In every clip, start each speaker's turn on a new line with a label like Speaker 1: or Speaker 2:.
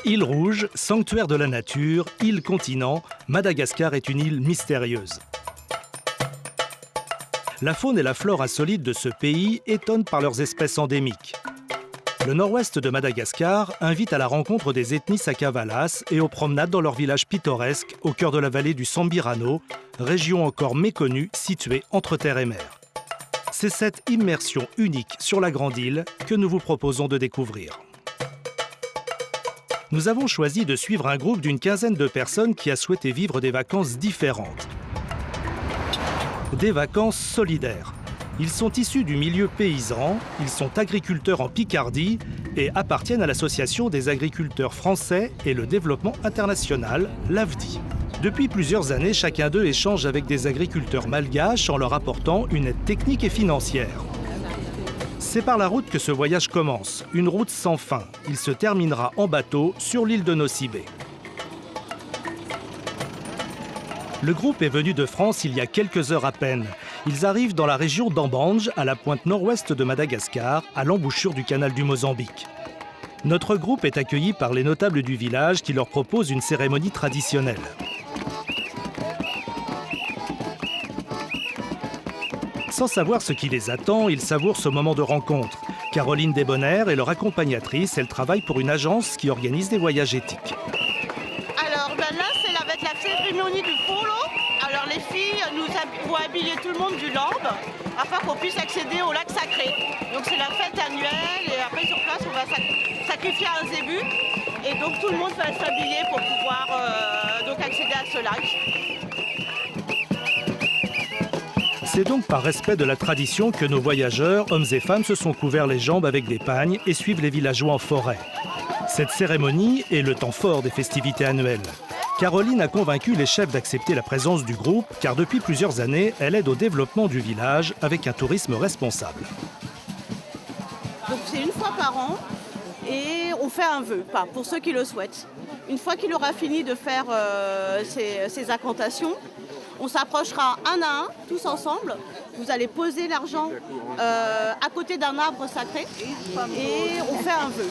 Speaker 1: Île Rouge, sanctuaire de la nature, île continent, Madagascar est une île mystérieuse. La faune et la flore insolites de ce pays étonnent par leurs espèces endémiques. Le nord-ouest de Madagascar invite à la rencontre des ethnies Sakavalas et aux promenades dans leur village pittoresque au cœur de la vallée du Sambirano, région encore méconnue située entre terre et mer. C'est cette immersion unique sur la grande île que nous vous proposons de découvrir. Nous avons choisi de suivre un groupe d'une quinzaine de personnes qui a souhaité vivre des vacances différentes. Des vacances solidaires. Ils sont issus du milieu paysan, ils sont agriculteurs en Picardie et appartiennent à l'Association des agriculteurs français et le développement international, l'AFDI. Depuis plusieurs années, chacun d'eux échange avec des agriculteurs malgaches en leur apportant une aide technique et financière. C'est par la route que ce voyage commence, une route sans fin. Il se terminera en bateau sur l'île de Nosy-Bé. Le groupe est venu de France il y a quelques heures à peine. Ils arrivent dans la région d'Ambange, à la pointe nord-ouest de Madagascar, à l'embouchure du canal du Mozambique. Notre groupe est accueilli par les notables du village qui leur proposent une cérémonie traditionnelle. Sans savoir ce qui les attend, ils savourent ce moment de rencontre. Caroline Desbonnaires est leur accompagnatrice. Elle travaille pour une agence qui organise des voyages éthiques.
Speaker 2: Alors là, c'est avec la cérémonie du polo. Alors les filles vont habiller tout le monde du lambe afin qu'on puisse accéder au lac sacré. Donc c'est la fête annuelle et après sur place on va sacrifier un zébu. Et donc tout le monde va s'habiller pour pouvoir donc accéder à ce lac.
Speaker 1: C'est donc par respect de la tradition que nos voyageurs, hommes et femmes, se sont couverts les jambes avec des pagnes et suivent les villageois en forêt. Cette cérémonie est le temps fort des festivités annuelles. Caroline a convaincu les chefs d'accepter la présence du groupe, car depuis plusieurs années, elle aide au développement du village avec un tourisme responsable.
Speaker 2: Donc c'est une fois par an et on fait un vœu, pas pour ceux qui le souhaitent. Une fois qu'il aura fini de faire ses incantations, on s'approchera un à un, tous ensemble. Vous allez poser l'argent à côté d'un arbre sacré et on fait un vœu.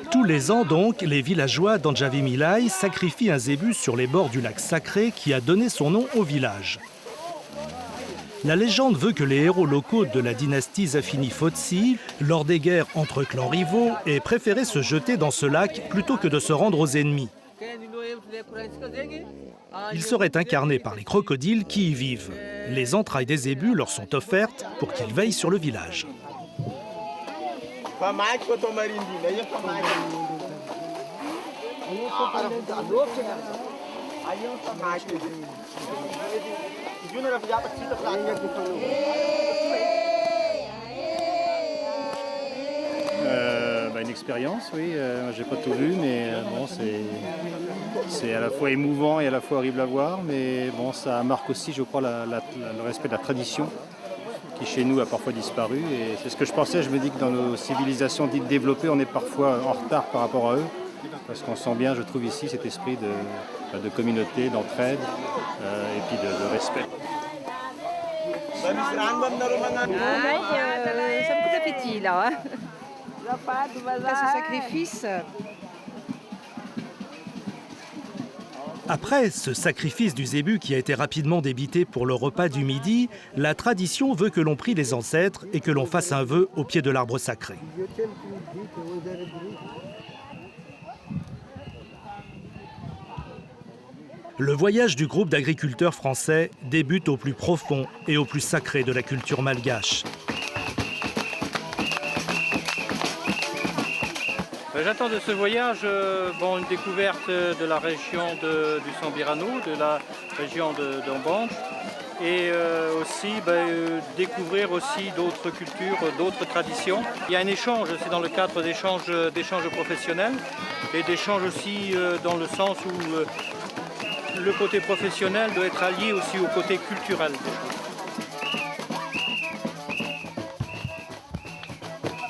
Speaker 1: Tous les ans donc, les villageois d'Anjavimilai sacrifient un zébu sur les bords du lac sacré qui a donné son nom au village. La légende veut que les héros locaux de la dynastie Zafini-Fotsi, lors des guerres entre clans rivaux, aient préféré se jeter dans ce lac plutôt que de se rendre aux ennemis. Ils seraient incarnés par les crocodiles qui y vivent. Les entrailles des zébus leur sont offertes pour qu'ils veillent sur le village.
Speaker 3: Une expérience, oui. J'ai pas tout vu, mais bon, c'est à la fois émouvant et à la fois horrible à voir. Mais bon, ça marque aussi, je crois, le respect de la tradition qui chez nous a parfois disparu. Et c'est ce que je pensais. Je me dis que dans nos civilisations dites développées, on est parfois en retard par rapport à eux. Parce qu'on sent bien, je trouve ici, cet esprit de communauté, d'entraide et puis de respect.
Speaker 4: Ça me coûte appétit, là. Après ce sacrifice.
Speaker 1: Après ce sacrifice du zébu qui a été rapidement débité pour le repas du midi, la tradition veut que l'on prie les ancêtres et que l'on fasse un vœu au pied de l'arbre sacré. Le voyage du groupe d'agriculteurs français débute au plus profond et au plus sacré de la culture malgache.
Speaker 5: J'attends de ce voyage une découverte de la région du Sambirano, de la région d'Ambange, et aussi découvrir aussi d'autres cultures, d'autres traditions. Il y a un échange, c'est dans le cadre d'échanges professionnels et d'échanges aussi dans le sens où le côté professionnel doit être allié aussi au côté culturel des choses.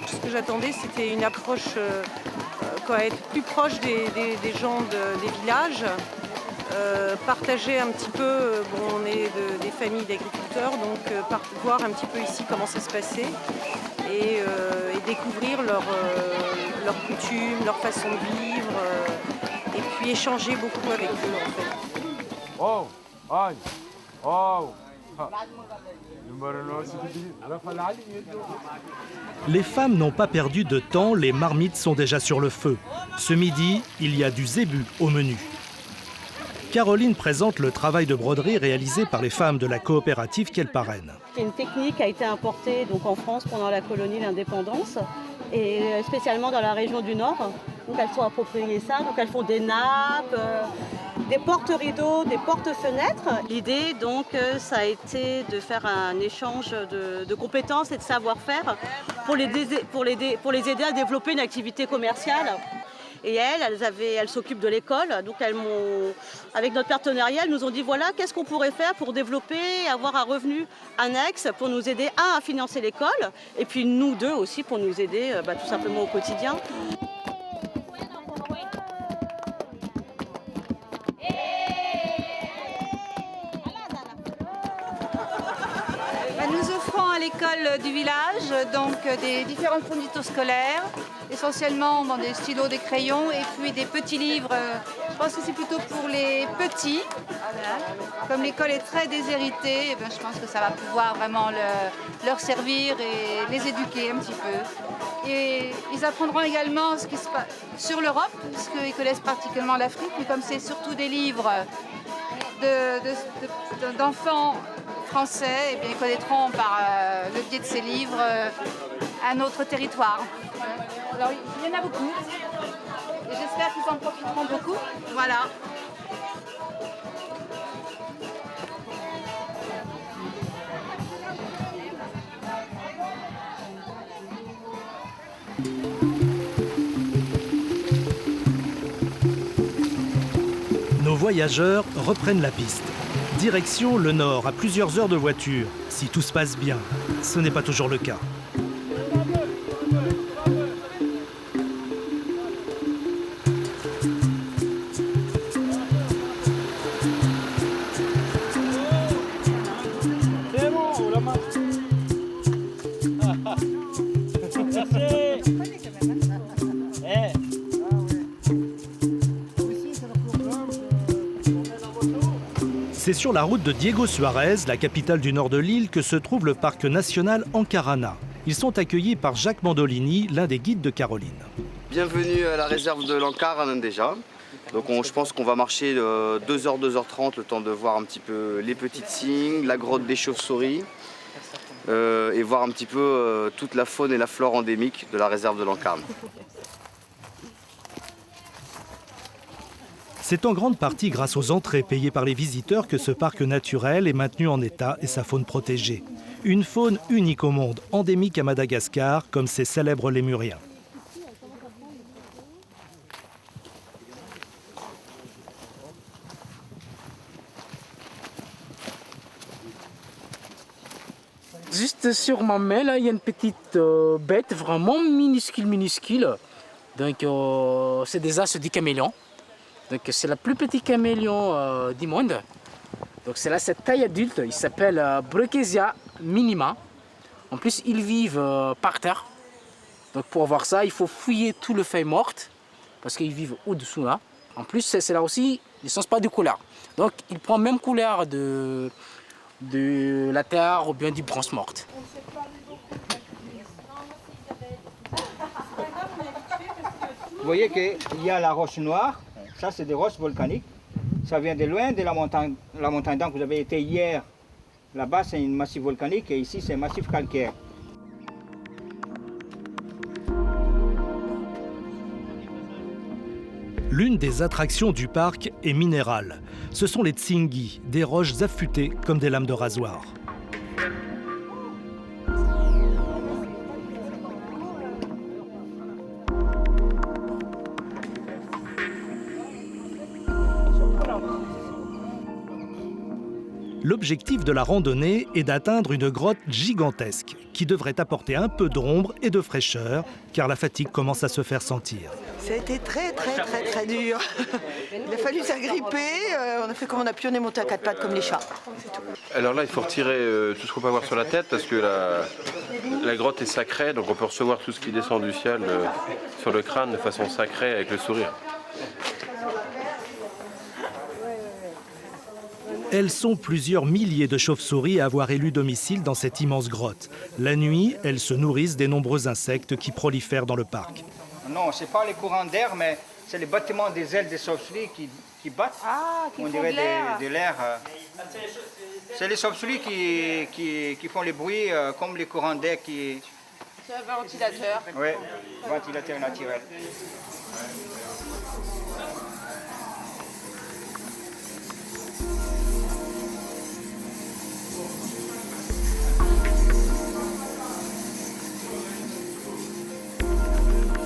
Speaker 4: Ce que j'attendais, c'était une approche, être plus proche des gens des villages, partager un petit peu, bon, on est des familles d'agriculteurs, donc voir un petit peu ici comment ça se passait et découvrir leurs coutumes, leur façon de vivre et puis échanger beaucoup avec eux en fait.
Speaker 6: Oh, aïe, oh.
Speaker 1: Les femmes n'ont pas perdu de temps, les marmites sont déjà sur le feu. Ce midi, il y a du zébu au menu. Caroline présente le travail de broderie réalisé par les femmes de la coopérative qu'elle parraine.
Speaker 2: Une technique a été importée donc, en France pendant la colonie l'indépendance et spécialement dans la région du Nord. Donc elles sont appropriées ça, donc elles font des nappes, des portes-rideaux, des portes-fenêtres. L'idée donc ça a été de faire un échange de compétences et de savoir-faire pour les aider à développer une activité commerciale. Et elles s'occupent de l'école, donc avec notre partenariat, elles nous ont dit voilà, qu'est-ce qu'on pourrait faire pour développer, avoir un revenu annexe pour nous aider à financer l'école, et puis nous deux aussi pour nous aider tout simplement au quotidien.
Speaker 7: Nous offrons à l'école du village donc des différents fournitures scolaires, essentiellement des stylos, des crayons et puis des petits livres. Je pense que c'est plutôt pour les petits. Comme l'école est très déshéritée, je pense que ça va pouvoir vraiment leur servir et les éduquer un petit peu. Et ils apprendront également ce qui se passe sur l'Europe, parce qu'ils connaissent particulièrement l'Afrique, mais comme c'est surtout des livres d'enfants français, et bien, ils connaîtront par le biais de ces livres un autre territoire. Alors il y en a beaucoup et j'espère qu'ils en profiteront beaucoup. Voilà.
Speaker 1: Nos voyageurs reprennent la piste. Direction le nord, à plusieurs heures de voiture. Si tout se passe bien, ce n'est pas toujours le cas. C'est sur la route de Diego Suarez, la capitale du nord de l'île, que se trouve le parc national Ankarana. Ils sont accueillis par Jacques Mandolini, l'un des guides de Caroline.
Speaker 8: Bienvenue à la réserve de l'Ankarana déjà. Donc je pense qu'on va marcher 2h, 2h30, le temps de voir un petit peu les petites cygnes, la grotte des chauves-souris et voir un petit peu toute la faune et la flore endémique de la réserve de l'Ankarana.
Speaker 1: C'est en grande partie grâce aux entrées payées par les visiteurs que ce parc naturel est maintenu en état et sa faune protégée. Une faune unique au monde, endémique à Madagascar, comme ces célèbres lémuriens.
Speaker 9: Juste sur ma main, là, il y a une petite bête vraiment minuscule. Donc, c'est des as du caméléon. Donc, c'est le plus petit caméléon du monde. Donc, c'est là cette taille adulte. Il s'appelle Brookesia minima. En plus, ils vivent par terre. Donc, pour voir ça, il faut fouiller tout le feuille morte parce qu'ils vivent au-dessous là. En plus, c'est là aussi, ils ne changent pas de couleur. Donc, ils prennent même couleur de la terre ou bien du bronze morte.
Speaker 10: Vous voyez qu'il y a la roche noire, ça c'est des roches volcaniques. Ça vient de loin de la montagne d'Ancre. Vous avez été hier, là-bas c'est un massif volcanique et ici c'est un massif calcaire.
Speaker 1: L'une des attractions du parc est minérale. Ce sont les tsingi, des roches affûtées comme des lames de rasoir. L'objectif de la randonnée est d'atteindre une grotte gigantesque qui devrait apporter un peu d'ombre et de fraîcheur car la fatigue commence à se faire sentir.
Speaker 11: Ça a été très dur. Il a fallu s'agripper, on a fait comme on a pu, on est monté à quatre pattes comme les chats.
Speaker 12: Alors là, il faut retirer tout ce qu'on peut avoir sur la tête parce que la grotte est sacrée, donc on peut recevoir tout ce qui descend du ciel sur le crâne de façon sacrée avec le sourire.
Speaker 1: Elles sont plusieurs milliers de chauves-souris à avoir élu domicile dans cette immense grotte. La nuit, elles se nourrissent des nombreux insectes qui prolifèrent dans le parc.
Speaker 10: Non, ce n'est pas les courants d'air, mais c'est les battements des ailes des chauves-souris qui battent.
Speaker 11: Ah, qui
Speaker 10: on
Speaker 11: font
Speaker 10: dirait
Speaker 11: de
Speaker 10: de l'air. C'est les chauves-souris qui font les bruits comme les courants d'air qui...
Speaker 2: C'est un ventilateur.
Speaker 10: Oui, ventilateur naturel.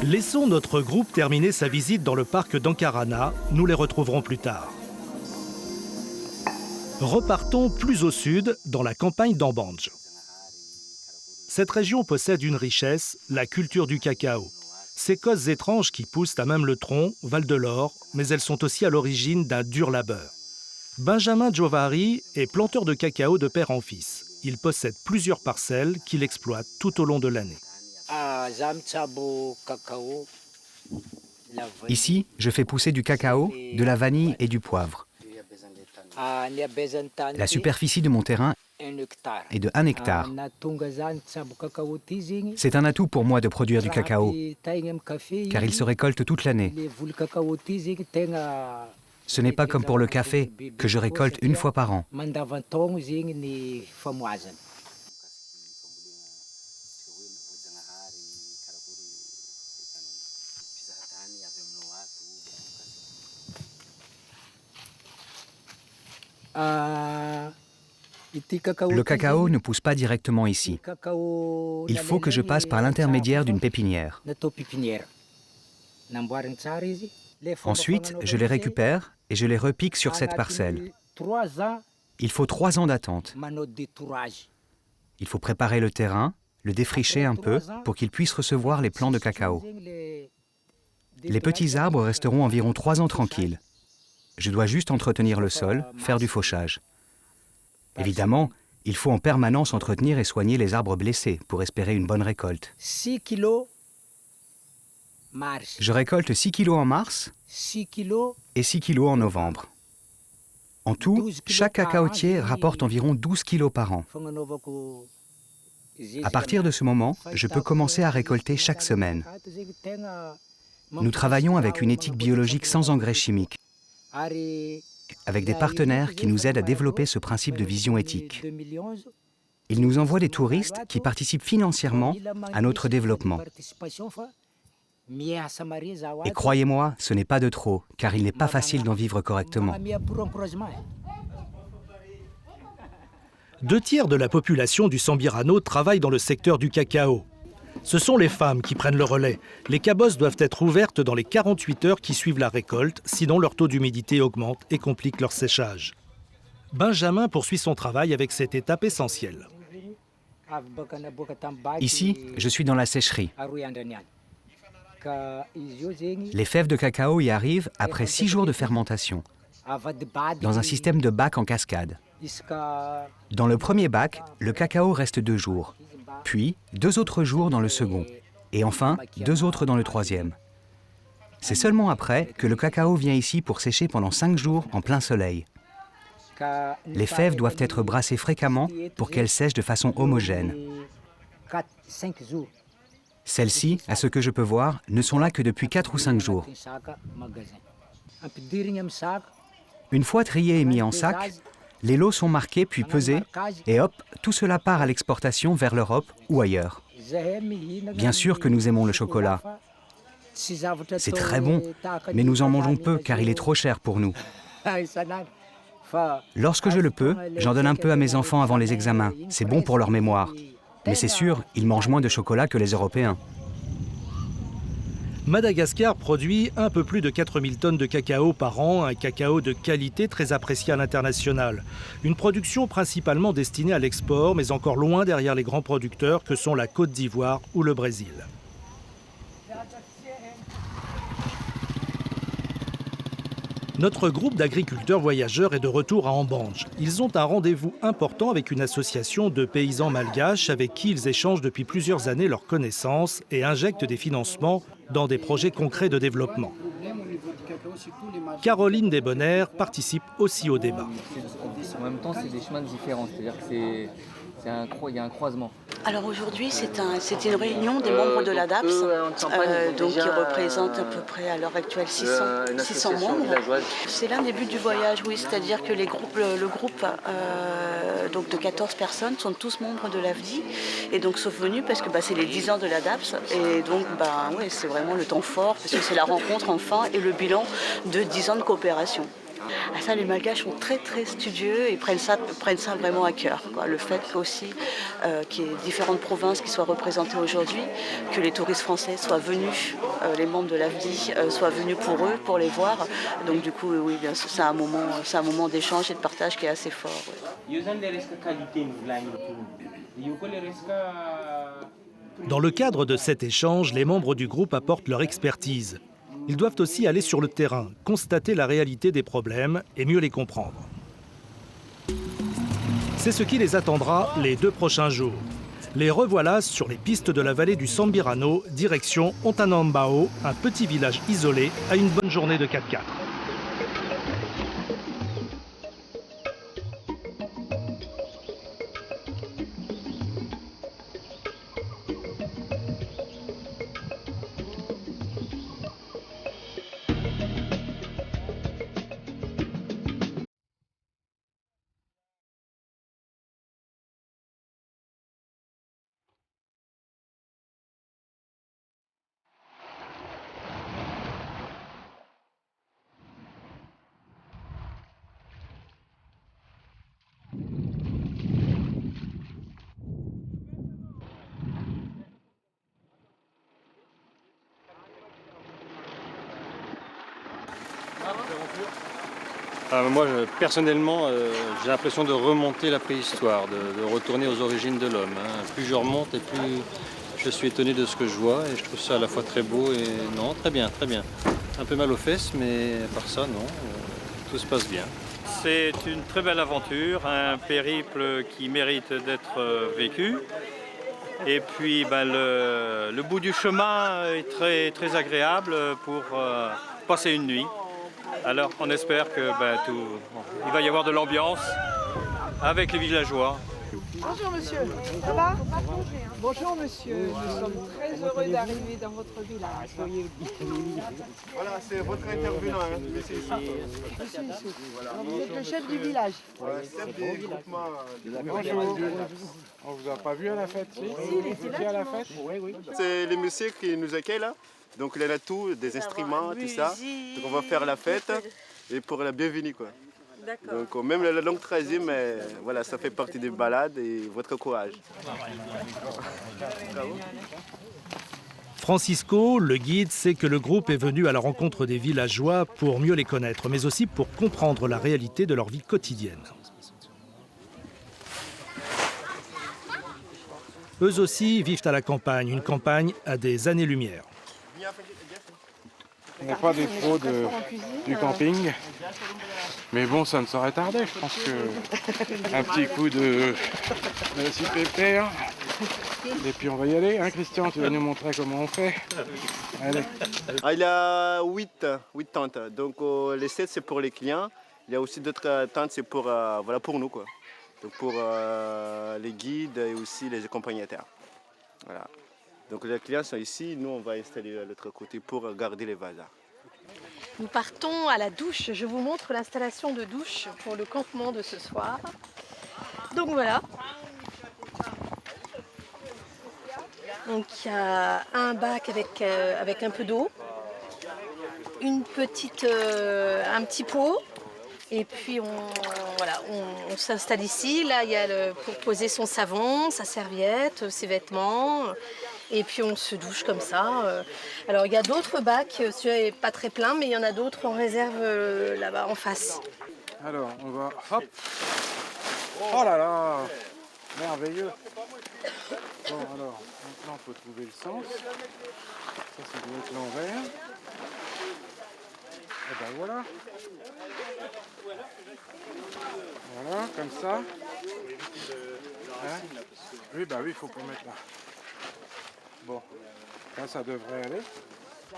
Speaker 1: Laissons notre groupe terminer sa visite dans le parc d'Ankarana. Nous les retrouverons plus tard. Repartons plus au sud, dans la campagne d'Ambanj. Cette région possède une richesse, la culture du cacao. Ces causes étranges qui poussent à même le tronc valent de l'or, mais elles sont aussi à l'origine d'un dur labeur. Benjamin Jovari est planteur de cacao de père en fils. Il possède plusieurs parcelles qu'il exploite tout au long de l'année.
Speaker 13: Ici, je fais pousser du cacao, de la vanille et du poivre. La superficie de mon terrain est de 1 hectare. C'est un atout pour moi de produire du cacao, car il se récolte toute l'année. Ce n'est pas comme pour le café, que je récolte une fois par an. Le cacao ne pousse pas directement ici. Il faut que je passe par l'intermédiaire d'une pépinière. Ensuite, je les récupère et je les repique sur cette parcelle. Il faut 3 ans d'attente. Il faut préparer le terrain, le défricher un peu pour qu'il puisse recevoir les plants de cacao. Les petits arbres resteront environ 3 ans tranquilles. Je dois juste entretenir le sol, faire du fauchage. Évidemment, il faut en permanence entretenir et soigner les arbres blessés pour espérer une bonne récolte. Je récolte 6 kilos en mars et 6 kilos en novembre. En tout, chaque cacaotier rapporte environ 12 kilos par an. À partir de ce moment, je peux commencer à récolter chaque semaine. Nous travaillons avec une éthique biologique sans engrais chimiques, avec des partenaires qui nous aident à développer ce principe de vision éthique. Ils nous envoient des touristes qui participent financièrement à notre développement. Et croyez-moi, ce n'est pas de trop, car il n'est pas facile d'en vivre correctement.
Speaker 1: 2 tiers de la population du Sambirano travaille dans le secteur du cacao. Ce sont les femmes qui prennent le relais. Les cabosses doivent être ouvertes dans les 48 heures qui suivent la récolte, sinon leur taux d'humidité augmente et complique leur séchage. Benjamin poursuit son travail avec cette étape essentielle.
Speaker 13: Ici, je suis dans la sécherie. Les fèves de cacao y arrivent après 6 jours de fermentation, dans un système de bacs en cascade. Dans le premier bac, le cacao reste 2 jours, puis 2 autres jours dans le second, et enfin 2 autres dans le troisième. C'est seulement après que le cacao vient ici pour sécher pendant 5 jours en plein soleil. Les fèves doivent être brassées fréquemment pour qu'elles sèchent de façon homogène. Celles-ci, à ce que je peux voir, ne sont là que depuis 4 ou 5 jours. Une fois triés et mis en sac, les lots sont marqués puis pesés, et hop, tout cela part à l'exportation vers l'Europe ou ailleurs. Bien sûr que nous aimons le chocolat. C'est très bon, mais nous en mangeons peu car il est trop cher pour nous. Lorsque je le peux, j'en donne un peu à mes enfants avant les examens. C'est bon pour leur mémoire. Mais c'est sûr, ils mangent moins de chocolat que les Européens.
Speaker 1: Madagascar produit un peu plus de 4000 tonnes de cacao par an, un cacao de qualité très apprécié à l'international. Une production principalement destinée à l'export, mais encore loin derrière les grands producteurs que sont la Côte d'Ivoire ou le Brésil. Notre groupe d'agriculteurs voyageurs est de retour à Ambange. Ils ont un rendez-vous important avec une association de paysans malgaches avec qui ils échangent depuis plusieurs années leurs connaissances et injectent des financements dans des projets concrets de développement. Caroline Desbonnaires participe aussi au débat.
Speaker 14: En même temps, c'est des chemins différents, c'est-à-dire que il y a un croisement.
Speaker 2: Alors aujourd'hui, c'est une réunion des membres de l'ADAPS, donc qui représente à peu près à l'heure actuelle 600 membres. C'est l'un des buts du voyage, oui, c'est-à-dire que le groupe donc de 14 personnes sont tous membres de l'AFDI et donc sont venus parce que c'est les 10 ans de l'ADAPS et donc ouais, c'est vraiment le temps fort parce que c'est la rencontre enfin et le bilan de 10 ans de coopération. Ah, ça, les Malgaches sont très très studieux et prennent ça vraiment à cœur, quoi. Le fait aussi qu'il y ait différentes provinces qui soient représentées aujourd'hui, que les touristes français soient venus, les membres de l'AFDI soient venus pour eux, pour les voir. Donc du coup, oui, bien sûr, c'est un moment d'échange et de partage qui est assez fort. Ouais.
Speaker 1: Dans le cadre de cet échange, les membres du groupe apportent leur expertise. Ils doivent aussi aller sur le terrain, constater la réalité des problèmes et mieux les comprendre. C'est ce qui les attendra les 2 prochains jours. Les revoilà sur les pistes de la vallée du Sambirano, direction Ontanambao, un petit village isolé à une bonne journée de 4x4.
Speaker 3: Moi, personnellement, j'ai l'impression de remonter la préhistoire, de retourner aux origines de l'homme. Plus je remonte et plus je suis étonné de ce que je vois et je trouve ça à la fois très beau et non, très bien, très bien. Un peu mal aux fesses, mais à part ça, non, tout se passe bien.
Speaker 5: C'est une très belle aventure, un périple qui mérite d'être vécu. Et puis le bout du chemin est très, très agréable pour passer une nuit. Alors on espère que il va y avoir de l'ambiance avec les villageois.
Speaker 15: Bonjour monsieur, ça va? Bonjour monsieur, nous sommes très heureux d'arriver dans votre village.
Speaker 16: Voilà, c'est votre intervenant, hein, monsieur Issouf.
Speaker 15: Monsieur Issouf, vous êtes le chef du village.
Speaker 16: Voilà, chef du groupement de la
Speaker 6: Bonjour. On vous a pas vu à la fête? Si,
Speaker 15: vous étiez
Speaker 6: à la fête? Oui.
Speaker 16: C'est les musiques qui nous accueillent là. Donc il y en a tout, des instruments, tout ça. Donc on va faire la fête et pour la bienvenue quoi. Donc même la longue troisième, voilà, ça fait partie des balades et votre courage.
Speaker 1: Francisco, le guide, sait que le groupe est venu à la rencontre des villageois pour mieux les connaître, mais aussi pour comprendre la réalité de leur vie quotidienne. Eux aussi vivent à la campagne, une campagne à des années-lumière.
Speaker 6: On n'est pas des pros du camping, mais bon, ça ne saurait tarder. Je pense que un petit coup de scie pépère, et puis on va y aller. Hein, Christian, tu vas nous montrer comment on fait. Allez.
Speaker 16: Il y a 8 tentes. Donc les 7 c'est pour les clients. Il y a aussi d'autres tentes, c'est pour, voilà, pour nous, quoi. Donc pour les guides et aussi les accompagnateurs. Voilà. Donc les clients sont ici, nous on va installer de l'autre côté pour garder les vases.
Speaker 17: Nous partons à la douche. Je vous montre l'installation de douche pour le campement de ce soir. Donc voilà. Donc il y a un bac avec un peu d'eau, un petit pot. Et puis on s'installe ici. Là, il y a pour poser son savon, sa serviette, ses vêtements. Et puis on se douche comme ça. Alors il y a d'autres bacs, celui-là n'est pas très plein, mais il y en a d'autres en réserve là-bas en face.
Speaker 6: Alors, on va... Hop. Oh là là, merveilleux. Bon, alors, maintenant, il faut trouver le sens. Ça doit être l'envers. Et ben voilà. Voilà, comme ça. Hein? Oui, bah oui, il faut pas mettre là. Bon, là, ça devrait aller.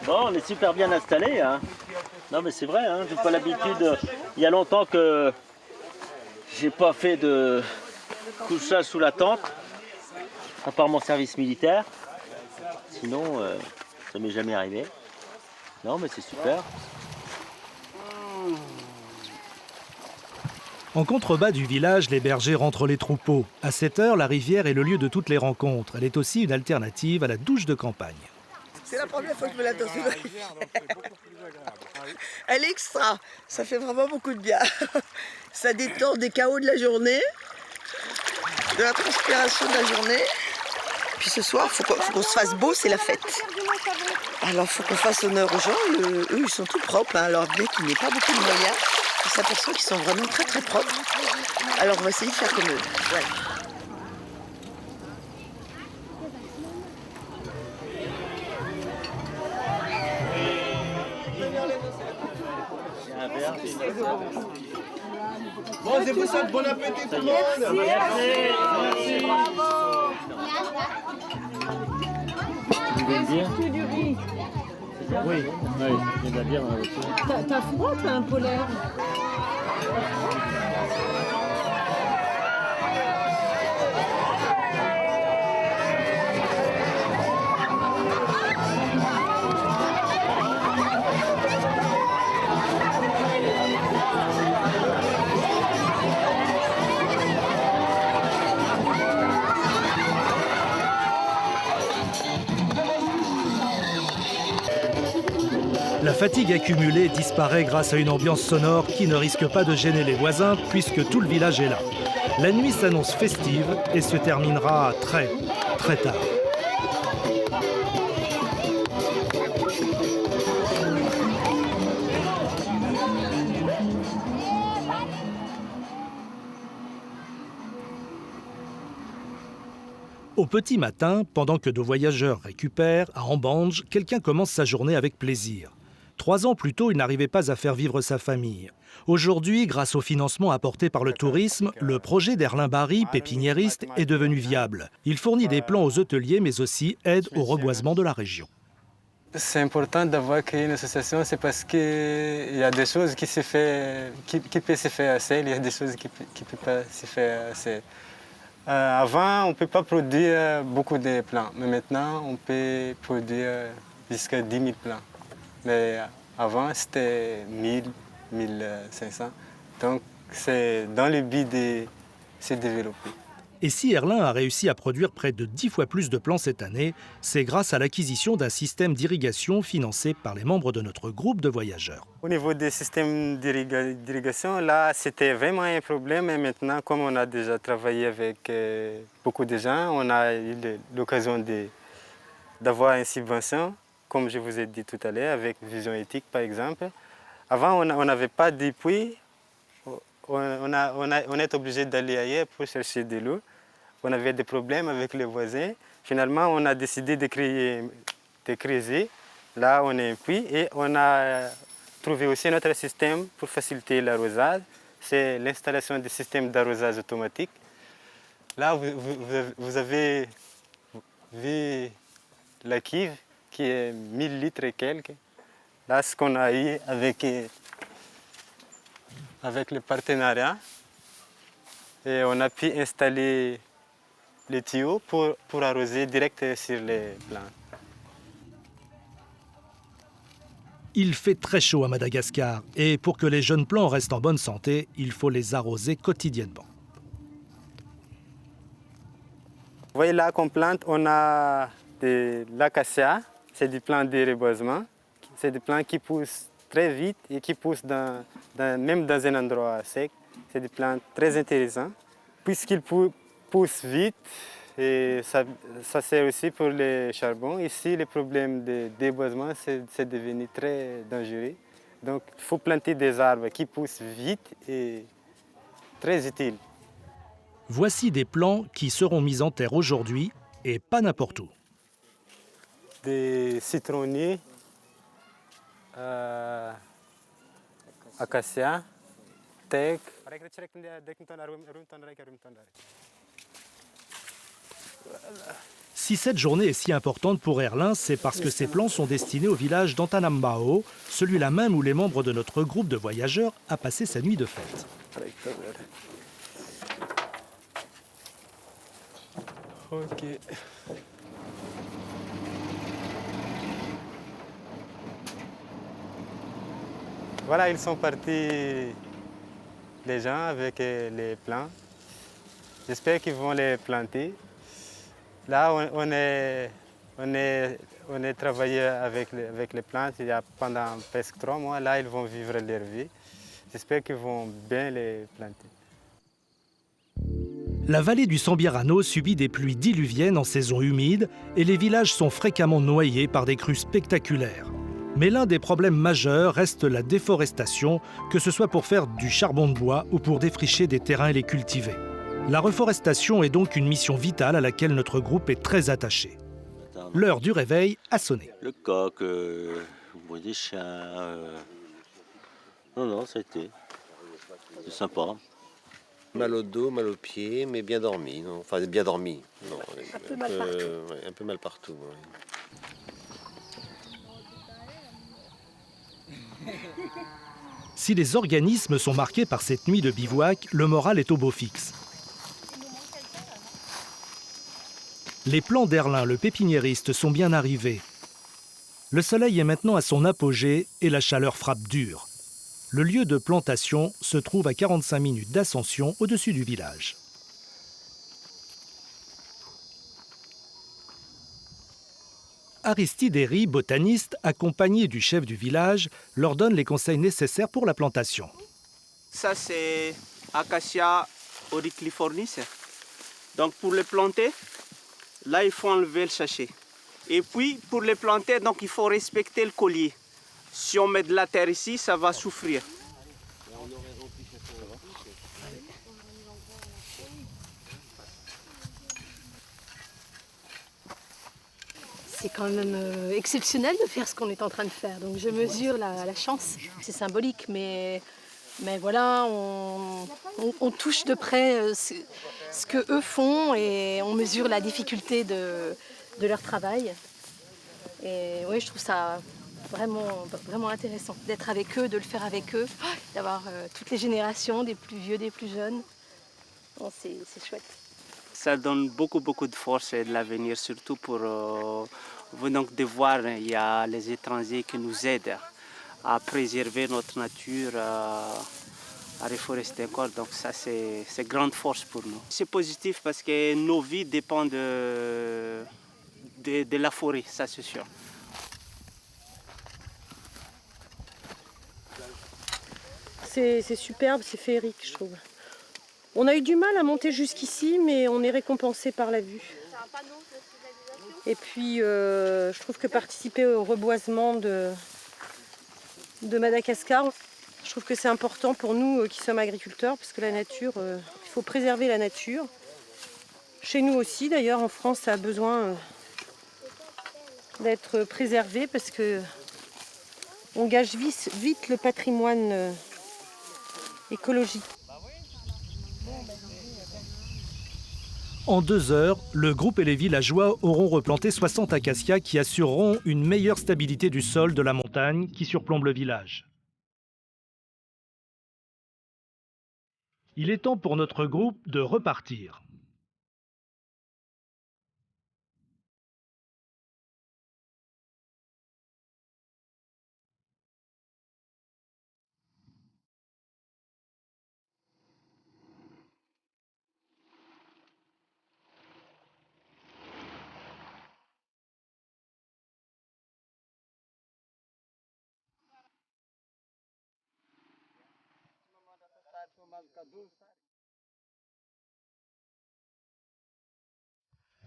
Speaker 18: Bon, on est super bien installé, hein. Non mais c'est vrai, hein, j'ai pas l'habitude. Il y a longtemps que j'ai pas fait de couchage sous la tente, à part mon service militaire. Sinon, ça m'est jamais arrivé. Non mais c'est super.
Speaker 1: En contrebas du village, les bergers rentrent les troupeaux. À cette heure, la rivière est le lieu de toutes les rencontres. Elle est aussi une alternative à la douche de campagne.
Speaker 11: C'est la première fois que je me lave dans une rivière. Elle est extra, ça fait vraiment beaucoup de bien. Ça détend des chaos de la journée, de la transpiration de la journée. Puis ce soir, il faut qu'on se fasse beau, c'est la fête. Alors il faut qu'on fasse honneur aux gens, eux ils sont tout propres, hein. Alors bien qu'il n'y ait pas beaucoup de moyens, on s'aperçoit qu'ils sont vraiment très très propres. Alors on va essayer de faire comme eux. Voilà.
Speaker 16: Bon, je vous souhaite bon appétit tout le monde.
Speaker 18: Merci. Vous aimez bien
Speaker 15: Du riz.
Speaker 18: Oui, il y en a bien dans la voiture.
Speaker 15: T'as froid, t'as un polaire?
Speaker 1: La fatigue accumulée disparaît grâce à une ambiance sonore qui ne risque pas de gêner les voisins puisque tout le village est là. La nuit s'annonce festive et se terminera très, très tard. Au petit matin, pendant que deux voyageurs récupèrent, à Ambange, quelqu'un commence sa journée avec plaisir. 3 ans plus tôt, il n'arrivait pas à faire vivre sa famille. Aujourd'hui, grâce au financement apporté par le tourisme, le projet d'Erlin Barry, pépiniériste, est devenu viable. Il fournit des plants aux hôteliers, mais aussi aide au reboisement de la région.
Speaker 19: C'est important d'avoir créé une association, c'est parce qu'il y a des choses qui peuvent se faire assez, il y a des choses qui ne peuvent pas se faire assez. Avant, on ne peut pas produire beaucoup de plants, mais maintenant, on peut produire jusqu'à 10 000 plants. Mais avant, c'était 1000, 1500. Donc, c'est dans le but de se développer.
Speaker 1: Et si Erlin a réussi à produire près de 10 fois plus de plants cette année, c'est grâce à l'acquisition d'un système d'irrigation financé par les membres de notre groupe de voyageurs.
Speaker 19: Au niveau des systèmes d'irrigation, là, c'était vraiment un problème. Et maintenant, comme on a déjà travaillé avec beaucoup de gens, on a eu l'occasion d'avoir une subvention, comme je vous ai dit tout à l'heure, avec Vision Éthique, par exemple. Avant, on n'avait pas de puits. On est obligé d'aller ailleurs pour chercher de l'eau. On avait des problèmes avec les voisins. Finalement, on a décidé de creuser. Là, on a un puits et on a trouvé aussi un autre système pour faciliter l'arrosage. C'est l'installation du système d'arrosage automatique. Là, vous avez vu la cuve qui est 1000 litres et quelques. Là, ce qu'on a eu avec le partenariat, et on a pu installer les tuyaux pour arroser direct sur les plants.
Speaker 1: Il fait très chaud à Madagascar et pour que les jeunes plants restent en bonne santé, il faut les arroser quotidiennement.
Speaker 19: Vous voyez là qu'on plante, on a de l'acacia, c'est des plants de reboisement, c'est des plants qui poussent très vite et qui poussent même dans un endroit sec. C'est des plantes très intéressantes. Puisqu'ils poussent vite, Et ça sert aussi pour les charbons. Ici, le problème de déboisement, c'est devenu très dangereux. Donc, il faut planter des arbres qui poussent vite et très utiles.
Speaker 1: Voici des plants qui seront mis en terre aujourd'hui et pas n'importe où.
Speaker 19: Des citronniers, acacia, teck.
Speaker 1: Si cette journée est si importante pour Erlin, c'est parce que ces plants sont destinés au village d'Antanambao, celui-là même où les membres de notre groupe de voyageurs a passé sa nuit de fête.
Speaker 19: Ok. Voilà, ils sont partis, les gens, avec les plants. J'espère qu'ils vont les planter. Là, on est travaillé avec les plantes pendant presque 3 mois. Là, ils vont vivre leur vie. J'espère qu'ils vont bien les planter.
Speaker 1: La vallée du Sambirano subit des pluies diluviennes en saison humide et les villages sont fréquemment noyés par des crues spectaculaires. Mais l'un des problèmes majeurs reste la déforestation, que ce soit pour faire du charbon de bois ou pour défricher des terrains et les cultiver. La reforestation est donc une mission vitale à laquelle notre groupe est très attaché. L'heure du réveil a sonné.
Speaker 18: Le coq, des chiens. Non, ça a été. C'est sympa.
Speaker 20: Mal au dos, mal aux pieds, mais bien dormi. Non. Enfin, bien dormi. Non,
Speaker 17: un peu mal partout.
Speaker 20: Ouais, un peu mal partout. Ouais.
Speaker 1: Si les organismes sont marqués par cette nuit de bivouac, le moral est au beau fixe. Les plants d'Erlin, le pépiniériste, sont bien arrivés. Le soleil est maintenant à son apogée et la chaleur frappe dur. Le lieu de plantation se trouve à 45 minutes d'ascension au-dessus du village. Aristide Herry, botaniste, accompagné du chef du village, leur donne les conseils nécessaires pour la plantation.
Speaker 21: Ça, c'est Acacia auricliformis. Donc, pour les planter, là, il faut enlever le sachet. Et puis, pour les planter, donc, il faut respecter le collier. Si on met de la terre ici, ça va souffrir.
Speaker 17: C'est quand même exceptionnel de faire ce qu'on est en train de faire. Donc je mesure la chance. C'est symbolique, mais voilà, on touche de près ce que eux font et on mesure la difficulté de leur travail. Et oui, je trouve ça vraiment intéressant d'être avec eux, de le faire avec eux, d'avoir toutes les générations, des plus vieux, des plus jeunes. Bon, c'est chouette.
Speaker 21: Ça donne beaucoup de force et de l'avenir, surtout pour donc de voir, il y a les étrangers qui nous aident à préserver notre nature, à reforester encore. Donc ça, c'est grande force pour nous. C'est positif parce que nos vies dépendent de la forêt, ça c'est sûr.
Speaker 4: C'est superbe, c'est féerique, je trouve. On a eu du mal à monter jusqu'ici, mais on est récompensé par la vue. Et puis, je trouve que participer au reboisement de Madagascar, je trouve que c'est important pour nous qui sommes agriculteurs, parce que la nature, il faut préserver la nature. Chez nous aussi, d'ailleurs, en France, ça a besoin d'être préservé, parce que on gâche vite le patrimoine écologique.
Speaker 1: En 2 heures, le groupe et les villageois auront replanté 60 acacias qui assureront une meilleure stabilité du sol de la montagne qui surplombe le village. Il est temps pour notre groupe de repartir.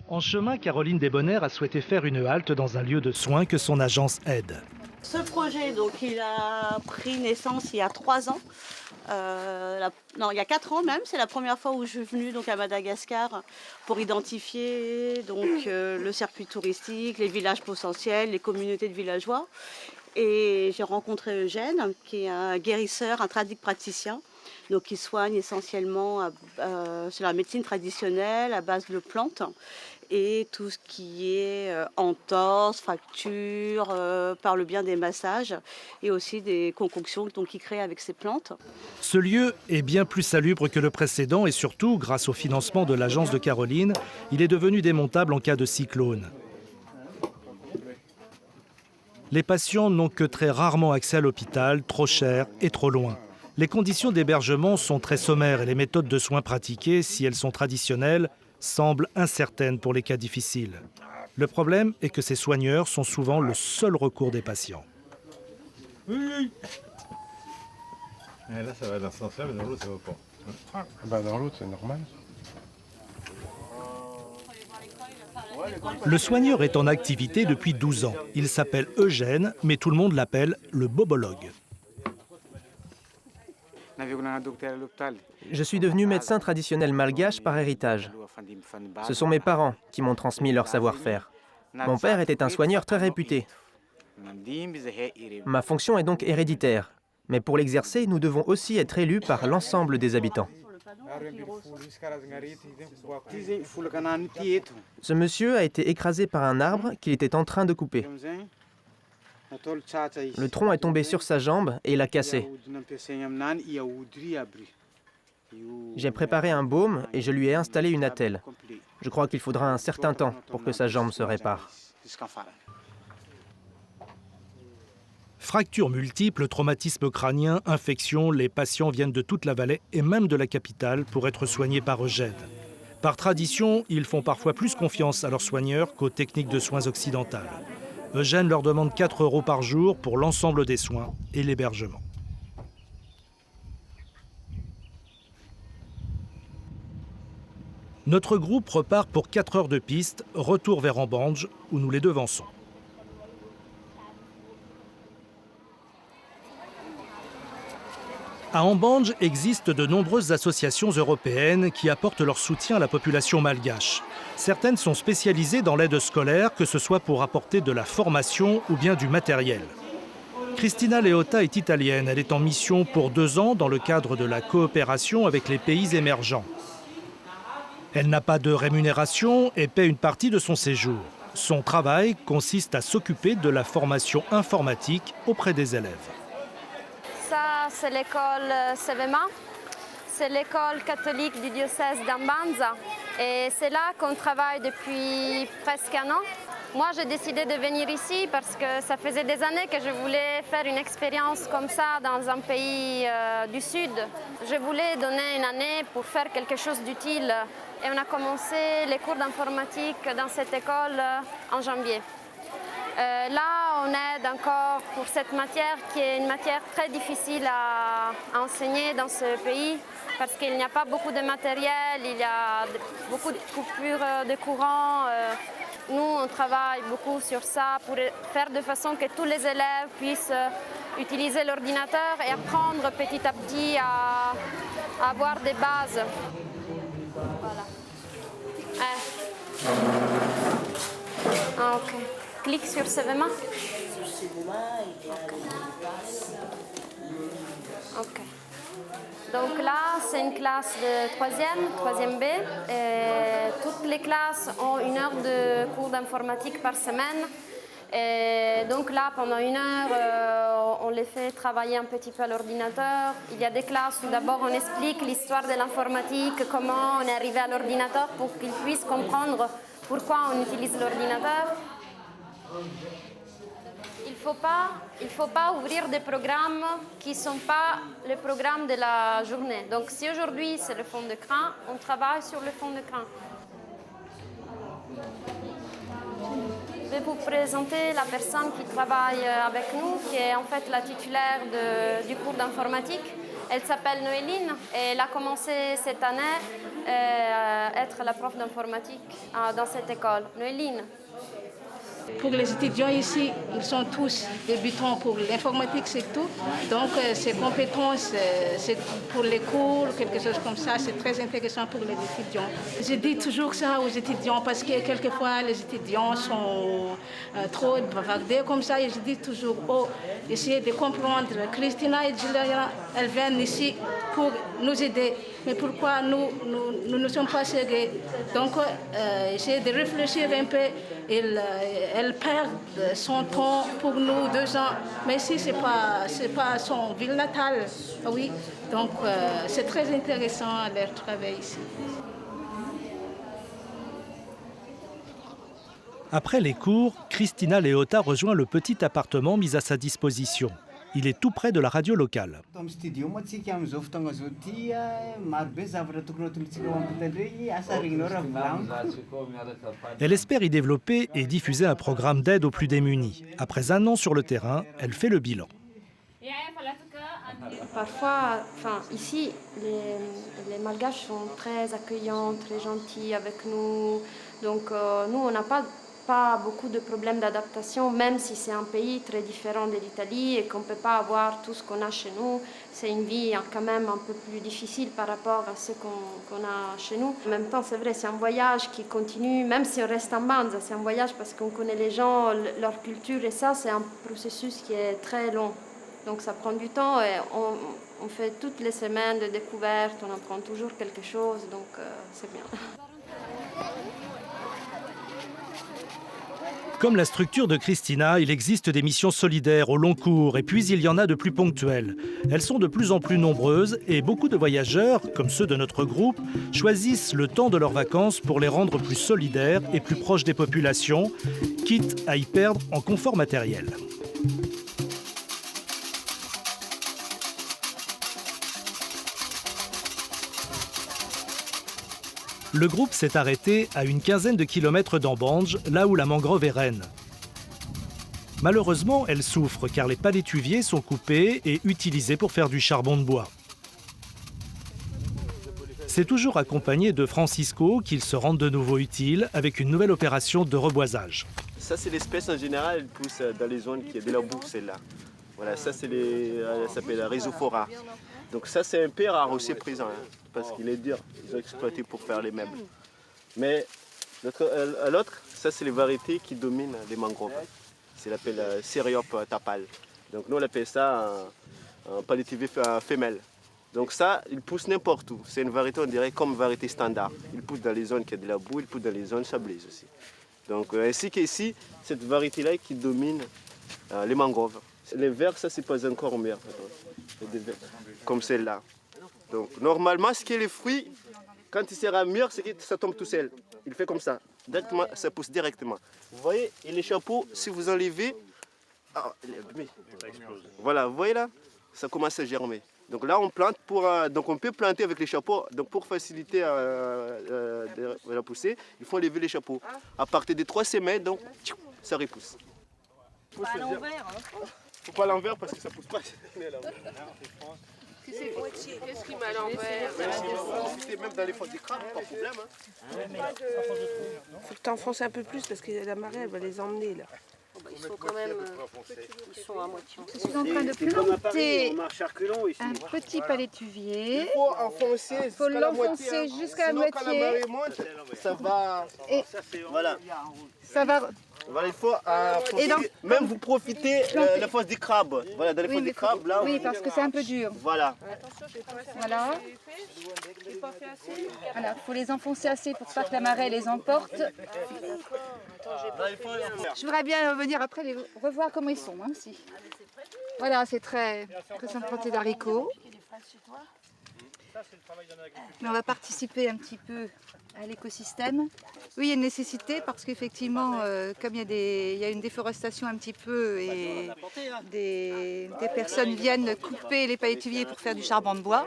Speaker 1: En chemin, Caroline Desbonnaires a souhaité faire une halte dans un lieu de soins que son agence aide.
Speaker 2: Ce projet, donc, il a pris naissance il y a 3 ans. Non, il y a 4 ans même. C'est la première fois où je suis venue donc, à Madagascar pour identifier donc, le circuit touristique, les villages potentiels, les communautés de villageois. Et j'ai rencontré Eugène, qui est un guérisseur, un traduc praticien, donc qui soigne essentiellement sur la médecine traditionnelle à base de plantes et tout ce qui est entorse, fracture, par le bien des massages et aussi des concoctions qu'il crée avec ces plantes.
Speaker 1: Ce lieu est bien plus salubre que le précédent et surtout, grâce au financement de l'agence de Caroline, il est devenu démontable en cas de cyclone. Les patients n'ont que très rarement accès à l'hôpital, trop cher et trop loin. Les conditions d'hébergement sont très sommaires et les méthodes de soins pratiquées, si elles sont traditionnelles, semblent incertaines pour les cas difficiles. Le problème est que ces soigneurs sont souvent le seul recours des patients.
Speaker 6: Oui. Et là, ça va dans ce sens-là, mais dans l'autre, ça va pas. Dans l'autre, c'est normal.
Speaker 1: Le soigneur est en activité depuis 12 ans. Il s'appelle Eugène, mais tout le monde l'appelle le bobologue.
Speaker 7: Je suis devenu médecin traditionnel malgache par héritage. Ce sont mes parents qui m'ont transmis leur savoir-faire. Mon père était un soigneur très réputé. Ma fonction est donc héréditaire. Mais pour l'exercer, nous devons aussi être élus par l'ensemble des habitants. Ce monsieur a été écrasé par un arbre qu'il était en train de couper. Le tronc est tombé sur sa jambe et l'a cassé. J'ai préparé un baume et je lui ai installé une attelle. Je crois qu'il faudra un certain temps pour que sa jambe se répare.
Speaker 1: Fractures multiples, traumatismes crâniens, infections, les patients viennent de toute la vallée et même de la capitale pour être soignés par Eugène. Par tradition, ils font parfois plus confiance à leurs soigneurs qu'aux techniques de soins occidentales. Eugène leur demande 4 € par jour pour l'ensemble des soins et l'hébergement. Notre groupe repart pour 4 heures de piste, retour vers Ambange, où nous les devançons. À Ambange existent de nombreuses associations européennes qui apportent leur soutien à la population malgache. Certaines sont spécialisées dans l'aide scolaire, que ce soit pour apporter de la formation ou bien du matériel. Cristina Leotta est italienne. Elle est en mission pour 2 ans dans le cadre de la coopération avec les pays émergents. Elle n'a pas de rémunération et paie une partie de son séjour. Son travail consiste à s'occuper de la formation informatique auprès des élèves.
Speaker 22: Ça, c'est l'école Sevema. C'est l'école catholique du diocèse d'Ambanza. Et c'est là qu'on travaille depuis presque 1 an. Moi, j'ai décidé de venir ici parce que ça faisait des années que je voulais faire une expérience comme ça dans un pays du Sud. Je voulais donner une année pour faire quelque chose d'utile. Et on a commencé les cours d'informatique dans cette école en janvier. Là, on aide encore pour cette matière qui est une matière très difficile à enseigner dans ce pays parce qu'il n'y a pas beaucoup de matériel, il y a beaucoup de coupures de courant. Nous, on travaille beaucoup sur ça pour faire de façon que tous les élèves puissent utiliser l'ordinateur et apprendre petit à petit à avoir des bases. Voilà. Ah, ok. Clique sur Sevema. Ok. Donc là, c'est une classe de 3e B. Et toutes les classes ont 1 heure de cours d'informatique par semaine. Et donc là, pendant 1 heure, on les fait travailler un petit peu à l'ordinateur. Il y a des classes où d'abord on explique l'histoire de l'informatique, comment on est arrivé à l'ordinateur pour qu'ils puissent comprendre pourquoi on utilise l'ordinateur. Il ne faut pas ouvrir des programmes qui ne sont pas le programme de la journée. Donc si aujourd'hui c'est le fond d'écran, on travaille sur le fond d'écran. Je vais vous présenter la personne qui travaille avec nous, qui est en fait la titulaire du cours d'informatique. Elle s'appelle Noéline et elle a commencé cette année être la prof d'informatique dans cette école. Noéline.
Speaker 8: Pour les étudiants ici, ils sont tous débutants pour l'informatique, c'est tout. Donc ces compétences, c'est pour les cours, quelque chose comme ça, c'est très intéressant pour les étudiants. Je dis toujours ça aux étudiants parce que quelquefois les étudiants sont trop bavardés comme ça. Et je dis toujours, essayez de comprendre. Christina et Julia, elles viennent ici pour nous aider. Mais pourquoi nous ne sommes pas sérieux? Donc essayez de réfléchir un peu. Elle perd son temps pour nous 2 ans, mais ici c'est pas son ville natale, oui. Donc c'est très intéressant leur travail ici.
Speaker 1: Après les cours, Christina Leota rejoint le petit appartement mis à sa disposition. Il est tout près de la radio locale. Elle espère y développer et diffuser un programme d'aide aux plus démunis. Après 1 an sur le terrain, elle fait le bilan.
Speaker 22: Parfois, ici, les Malgaches sont très accueillants, très gentils avec nous. Donc nous, on n'a pas beaucoup de problèmes d'adaptation, même si c'est un pays très différent de l'Italie et qu'on ne peut pas avoir tout ce qu'on a chez nous. C'est une vie quand même un peu plus difficile par rapport à ce qu'on a chez nous. En même temps, c'est vrai, c'est un voyage qui continue, même si on reste en Banza, c'est un voyage parce qu'on connaît les gens, leur culture, et ça, c'est un processus qui est très long. Donc ça prend du temps et on fait toutes les semaines de découvertes, on apprend toujours quelque chose, donc c'est bien.
Speaker 1: Comme la structure de Christina, il existe des missions solidaires au long cours et puis il y en a de plus ponctuelles. Elles sont de plus en plus nombreuses et beaucoup de voyageurs, comme ceux de notre groupe, choisissent le temps de leurs vacances pour les rendre plus solidaires et plus proches des populations, quitte à y perdre en confort matériel. Le groupe s'est arrêté à une quinzaine de kilomètres d'Ambange, là où la mangrove est reine. Malheureusement, elle souffre car les palétuviers sont coupés et utilisés pour faire du charbon de bois. C'est toujours accompagné de Francisco qu'ils se rendent de nouveau utiles avec une nouvelle opération de reboisage.
Speaker 16: Ça, c'est l'espèce en général, elle pousse dans les zones qui est de la boue, celle-là. Voilà, ça, ça s'appelle la rhizophora. Donc ça, c'est un peu rare aussi présent, parce qu'il est dur. Ils ont exploité pour faire les meubles. Mais l'autre, ça, c'est les variétés qui dominent les mangroves. C'est l'appelle Cereop tapal. Donc nous, on appelle ça un palétivier femelle. Donc ça, il pousse n'importe où. C'est une variété, on dirait, comme variété standard. Il pousse dans les zones qui ont de la boue, il pousse dans les zones sableuses aussi. Donc ainsi qu'ici, cette variété-là qui domine les mangroves. Les verts, ça, c'est pas encore mûr. Comme celle-là. Donc normalement, ce qui est les fruits, quand il sera mûr, c'est que ça tombe tout seul. Il fait comme ça. Directement, ça pousse directement. Vous voyez, et les chapeaux, si vous enlevez, voilà, vous voyez là, ça commence à germer. Donc là, on plante donc on peut planter avec les chapeaux. Donc pour faciliter la poussée, il faut enlever les chapeaux. À partir de 3 semaines, donc ça repousse.
Speaker 2: Pas à l'envers.
Speaker 16: Faut pas à l'envers parce que ça pousse pas.
Speaker 15: Qu'est-ce qui m'a à l'envers?
Speaker 16: Même dans les fosses des crabes, pas de problème.
Speaker 15: Faut que tu enfonces un peu plus parce que la marée elle va les emmener là.
Speaker 4: Ils sont quand même ils sont à moitié.
Speaker 9: Je suis en train de planter un petit palétuvier.
Speaker 16: Il faut
Speaker 9: l'enfoncer jusqu'à la moitié.
Speaker 16: Quand la marée monte, ça va.
Speaker 9: Et
Speaker 16: voilà.
Speaker 9: Ça va.
Speaker 16: Voilà, il faut même vous profitez de la fosse des crabes. Voilà, dans les fosses des crabes là.
Speaker 9: Oui, parce que c'est un peu dur.
Speaker 16: Voilà.
Speaker 9: Voilà. Voilà, faut les enfoncer assez pour pas que la marée les emporte. Je voudrais bien venir après les revoir comment ils sont. Si. Voilà, c'est très implanté d'haricots. Mais on va participer un petit peu à l'écosystème. Oui, il y a une nécessité parce qu'effectivement, comme il y a une déforestation un petit peu et des personnes viennent couper les palétuviers pour faire du charbon de bois.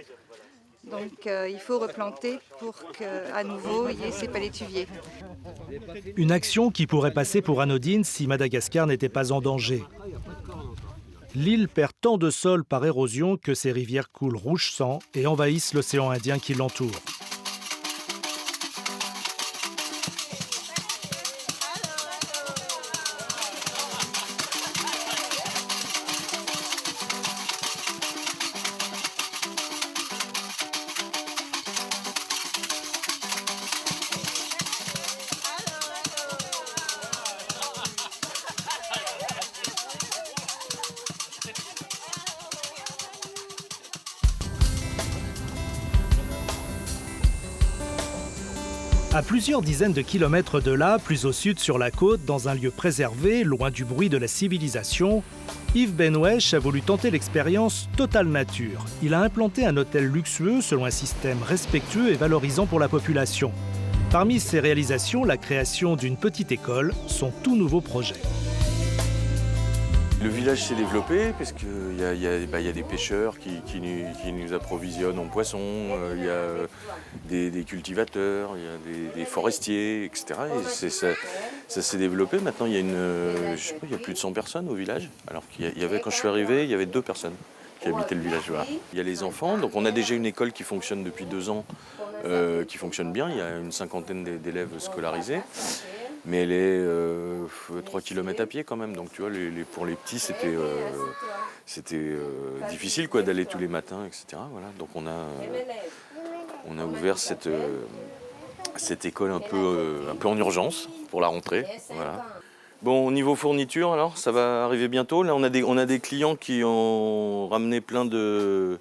Speaker 9: Donc il faut replanter pour qu'à nouveau il y ait ces palétuviers.
Speaker 1: Une action qui pourrait passer pour anodine si Madagascar n'était pas en danger. L'île perd tant de sol par érosion que ses rivières coulent rouge sang et envahissent l'océan Indien qui l'entoure. À plusieurs dizaines de kilomètres de là, plus au sud sur la côte, dans un lieu préservé, loin du bruit de la civilisation, Yves Benwesh a voulu tenter l'expérience Total Nature. Il a implanté un hôtel luxueux selon un système respectueux et valorisant pour la population. Parmi ses réalisations, la création d'une petite école, son tout nouveau projet.
Speaker 10: Le village s'est développé parce qu'il y a des pêcheurs qui nous approvisionnent en poissons, il y a des cultivateurs, il y a des forestiers, etc. Et ça s'est développé. Maintenant, il y a je sais pas, il y a plus de 100 personnes au village. Alors qu'il y avait, quand je suis arrivé, il y avait 2 personnes qui habitaient le village. Voilà. Il y a les enfants, donc on a déjà une école qui fonctionne depuis 2 ans, qui fonctionne bien. Il y a une 50aine d'élèves scolarisés. Mais elle est 3 km à pied quand même, donc tu vois, pour les petits, c'était difficile quoi, d'aller tous les matins, etc. Voilà. Donc on a ouvert cette école un peu en urgence pour la rentrée. Voilà. Bon, au niveau fourniture, alors, ça va arriver bientôt. Là, on a des clients qui ont ramené plein de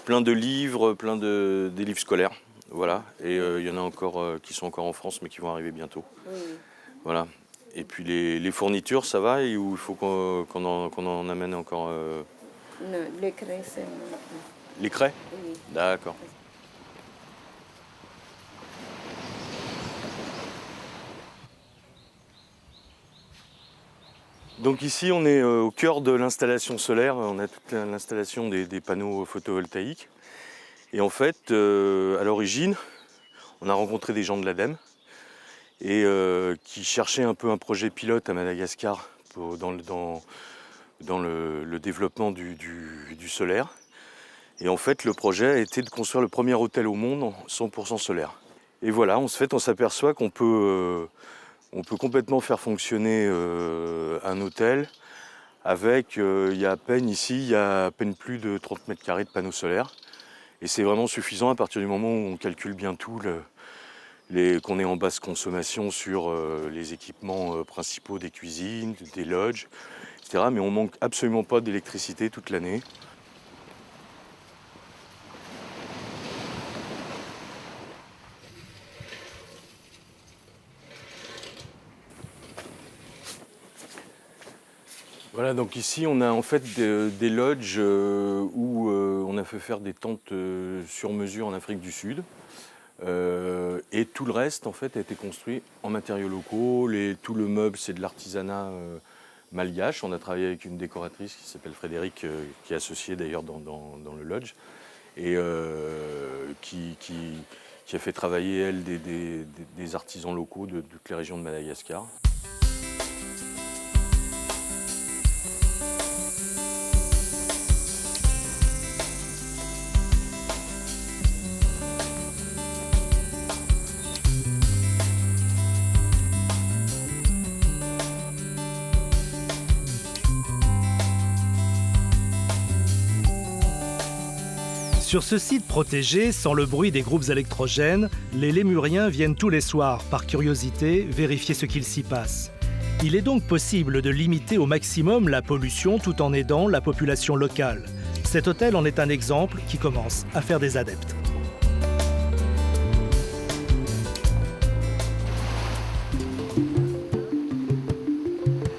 Speaker 10: livres, des livres scolaires. Voilà, et il y en a encore qui sont encore en France, mais qui vont arriver bientôt. Oui. Voilà. Et puis les fournitures, ça va, et où il faut qu'on en amène encore
Speaker 12: Les craies, c'est...
Speaker 10: Les craies?
Speaker 12: Oui.
Speaker 10: D'accord. Donc ici, on est au cœur de l'installation solaire. On a toute l'installation des panneaux photovoltaïques. Et en fait, à l'origine, on a rencontré des gens de l'ADEME et qui cherchaient un peu un projet pilote à Madagascar dans le développement du solaire. Et en fait, le projet a été de construire le premier hôtel au monde en 100% solaire. Et voilà, on s'aperçoit qu'on peut complètement faire fonctionner un hôtel avec, il y a à peine plus de 30 mètres carrés de panneaux solaires. Et c'est vraiment suffisant à partir du moment où on calcule bien tout, qu'on est en basse consommation sur les équipements principaux des cuisines, des lodges, etc. Mais on ne manque absolument pas d'électricité toute l'année. Voilà, donc ici on a en fait des lodges où on a fait faire des tentes sur mesure en Afrique du Sud. Et tout le reste en fait a été construit en matériaux locaux. Tout le meuble c'est de l'artisanat malgache. On a travaillé avec une décoratrice qui s'appelle Frédéric, qui est associée d'ailleurs dans le lodge. Et qui a fait travailler elle des artisans locaux de toutes les régions de Madagascar.
Speaker 1: Sur ce site protégé, sans le bruit des groupes électrogènes, les lémuriens viennent tous les soirs, par curiosité, vérifier ce qu'il s'y passe. Il est donc possible de limiter au maximum la pollution tout en aidant la population locale. Cet hôtel en est un exemple qui commence à faire des adeptes.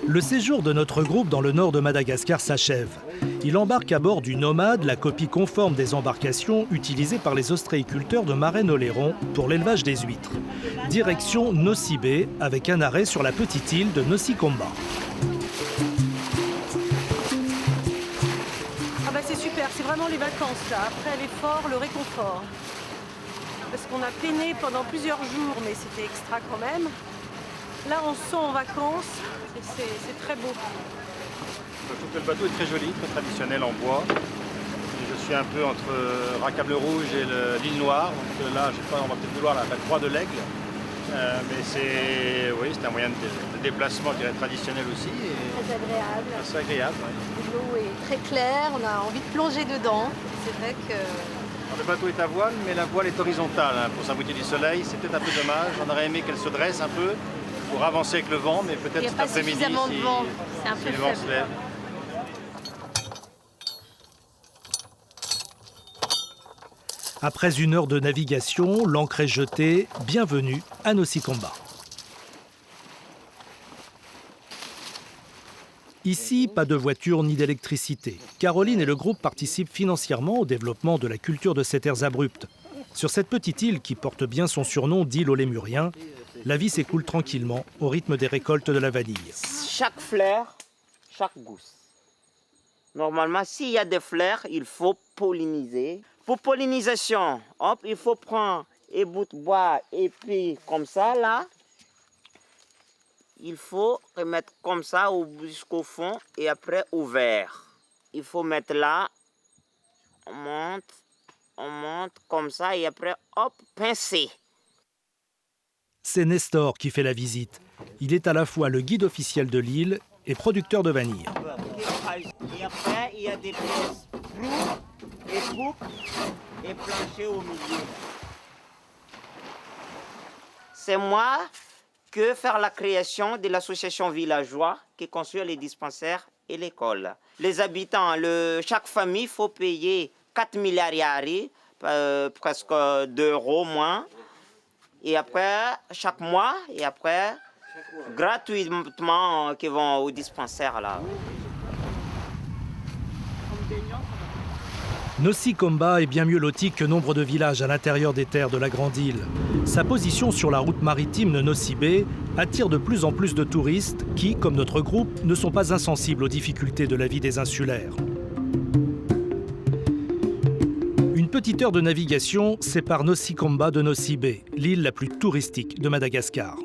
Speaker 1: Le séjour de notre groupe dans le nord de Madagascar s'achève. Il embarque à bord du Nomade, la copie conforme des embarcations utilisées par les ostréiculteurs de Marennes-Oléron pour l'élevage des huîtres. Direction Nossi Bé, avec un arrêt sur la petite île de Nossi Komba.
Speaker 4: Ah bah c'est super, c'est vraiment les vacances là, après l'effort, le réconfort. Parce qu'on a peiné pendant plusieurs jours, mais c'était extra quand même. Là on se sent en vacances et c'est très beau.
Speaker 3: Je trouve que le bateau est très joli, très traditionnel en bois. Je suis un peu entre Racable Rouge et l'île Noire. Donc là, je sais pas, on va peut-être vouloir la croix de l'Aigle. Mais c'est un moyen de déplacement qui est traditionnel aussi. Et
Speaker 17: très agréable.
Speaker 3: C'est agréable.
Speaker 17: Oui. L'eau est très claire, on a envie de plonger dedans. C'est vrai que...
Speaker 3: Alors, le bateau est à voile, mais la voile est horizontale pour s'abriter du soleil. C'est peut-être un peu dommage. On aurait aimé qu'elle se dresse un peu pour avancer avec le vent, mais peut-être cet après-midi, si le vent se lève.
Speaker 1: Après 1 heure de navigation, l'ancre est jetée. Bienvenue à Nosy Komba. Ici, pas de voiture ni d'électricité. Caroline et le groupe participent financièrement au développement de la culture de ces terres abruptes. Sur cette petite île qui porte bien son surnom d'île aux Lémuriens, la vie s'écoule tranquillement au rythme des récoltes de la vanille.
Speaker 13: Chaque fleur, chaque gousse. Normalement, s'il y a des fleurs, il faut polliniser. Pour pollinisation, hop, il faut prendre un bout de bois et puis comme ça, là, il faut remettre comme ça jusqu'au fond et après ouvert. Il faut mettre là, on monte comme ça et après, hop, pincer.
Speaker 1: C'est Nestor qui fait la visite. Il est à la fois le guide officiel de l'île et producteur de vanille.
Speaker 13: Et après, il y a des pièces proues et coupes et planchées au milieu. C'est moi que faire la création de l'association villageois qui construit les dispensaires et l'école. Les habitants, chaque famille, faut payer 4 milliards, presque 2 € moins. Et après, chaque mois, et après, gratuitement, qui vont au dispensaire là.
Speaker 1: Nosy Komba est bien mieux loti que nombre de villages à l'intérieur des terres de la Grande Île. Sa position sur la route maritime de Nosy Be attire de plus en plus de touristes qui, comme notre groupe, ne sont pas insensibles aux difficultés de la vie des insulaires. Une petite heure de navigation sépare Nosy Komba de Nosy Be, l'île la plus touristique de Madagascar.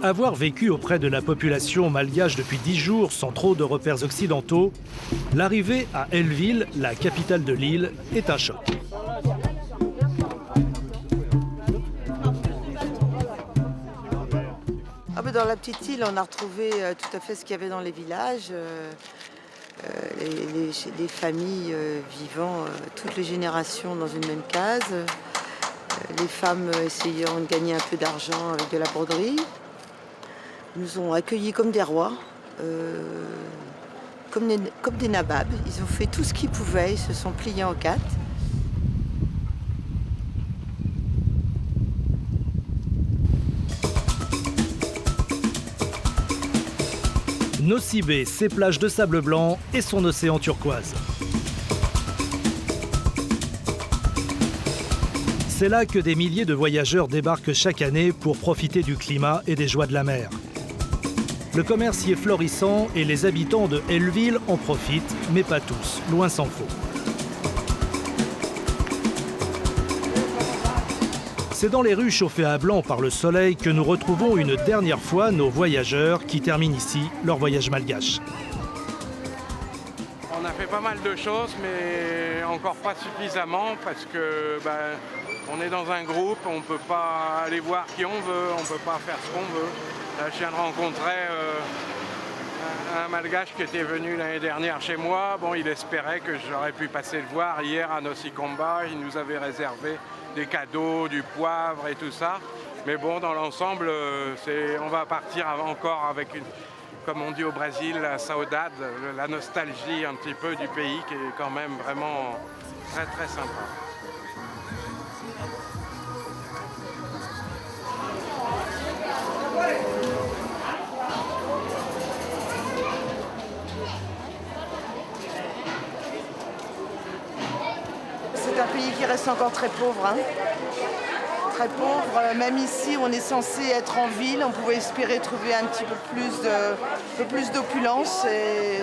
Speaker 1: Avoir vécu auprès de la population malgache depuis 10 jours sans trop de repères occidentaux, l'arrivée à Hellville, la capitale de l'île, est un choc.
Speaker 11: Dans la petite île, on a retrouvé tout à fait ce qu'il y avait dans les villages. Des familles vivant toutes les générations dans une même case. Les femmes essayant de gagner un peu d'argent avec de la broderie. Ils nous ont accueillis comme des rois, comme des nababs. Ils ont fait tout ce qu'ils pouvaient, ils se sont pliés en 4.
Speaker 1: Nosy Be, ses plages de sable blanc et son océan turquoise. C'est là que des milliers de voyageurs débarquent chaque année pour profiter du climat et des joies de la mer. Le commerce y est florissant et les habitants de Hellville en profitent, mais pas tous, loin s'en faut. C'est dans les rues chauffées à blanc par le soleil que nous retrouvons une dernière fois nos voyageurs qui terminent ici leur voyage malgache.
Speaker 6: On a fait pas mal de choses, mais encore pas suffisamment parce que on est dans un groupe, on ne peut pas aller voir qui on veut, on ne peut pas faire ce qu'on veut. Là, je viens de rencontrer un malgache qui était venu l'année dernière chez moi. Bon, il espérait que j'aurais pu passer le voir hier à Nosy Komba. Il nous avait réservé des cadeaux, du poivre et tout ça. Mais bon, dans l'ensemble, on va partir encore avec comme on dit au Brésil, la saudade, la nostalgie un petit peu du pays qui est quand même vraiment très très sympa.
Speaker 11: C'est un pays qui reste encore très pauvre. Très pauvre. Même ici, on est censé être en ville. On pouvait espérer trouver un petit peu plus d'opulence. Et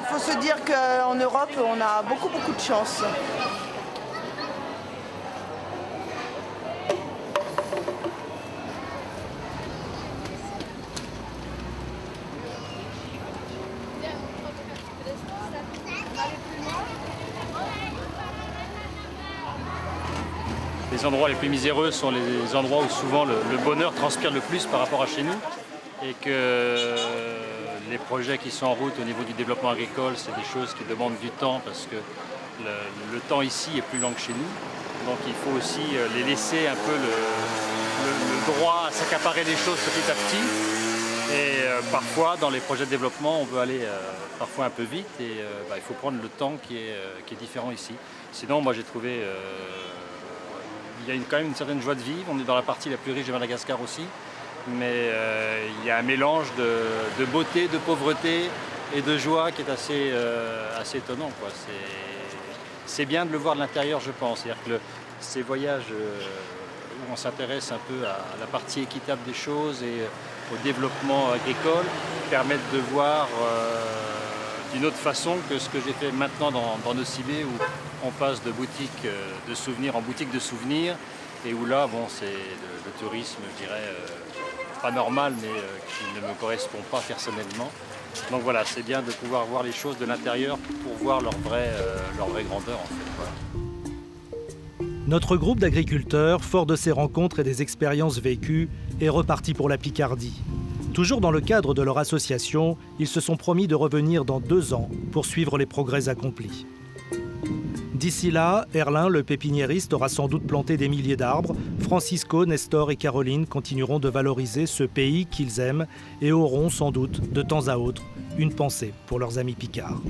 Speaker 11: il faut se dire qu'en Europe, on a beaucoup de chance.
Speaker 14: Les endroits les plus miséreux sont les endroits où souvent le bonheur transpire le plus par rapport à chez nous et que les projets qui sont en route au niveau du développement agricole, c'est des choses qui demandent du temps parce que le temps ici est plus long que chez nous. Donc il faut aussi les laisser un peu le droit à s'accaparer les choses petit à petit. Et parfois, dans les projets de développement, on veut aller parfois un peu vite et il faut prendre le temps qui est différent ici. Sinon, moi j'ai trouvé... il y a quand même une certaine joie de vivre. On est dans la partie la plus riche de Madagascar aussi. Mais il y a un mélange de beauté, de pauvreté et de joie qui est assez étonnant, quoi. C'est bien de le voir de l'intérieur, je pense. C'est-à-dire que ces voyages où on s'intéresse un peu à la partie équitable des choses et au développement agricole permettent de voir d'une autre façon que ce que j'ai fait maintenant dans Nosy-Be, où on passe de boutique de souvenirs en boutique de souvenirs et où là, bon, c'est le tourisme, je dirais, pas normal, mais qui ne me correspond pas personnellement. Donc voilà, c'est bien de pouvoir voir les choses de l'intérieur pour voir leur vraie grandeur, en fait. Voilà.
Speaker 1: Notre groupe d'agriculteurs, fort de ces rencontres et des expériences vécues, est reparti pour la Picardie. Toujours dans le cadre de leur association, ils se sont promis de revenir dans 2 ans pour suivre les progrès accomplis. D'ici là, Erlin, le pépiniériste, aura sans doute planté des milliers d'arbres. Francisco, Nestor et Caroline continueront de valoriser ce pays qu'ils aiment et auront sans doute, de temps à autre, une pensée pour leurs amis picards.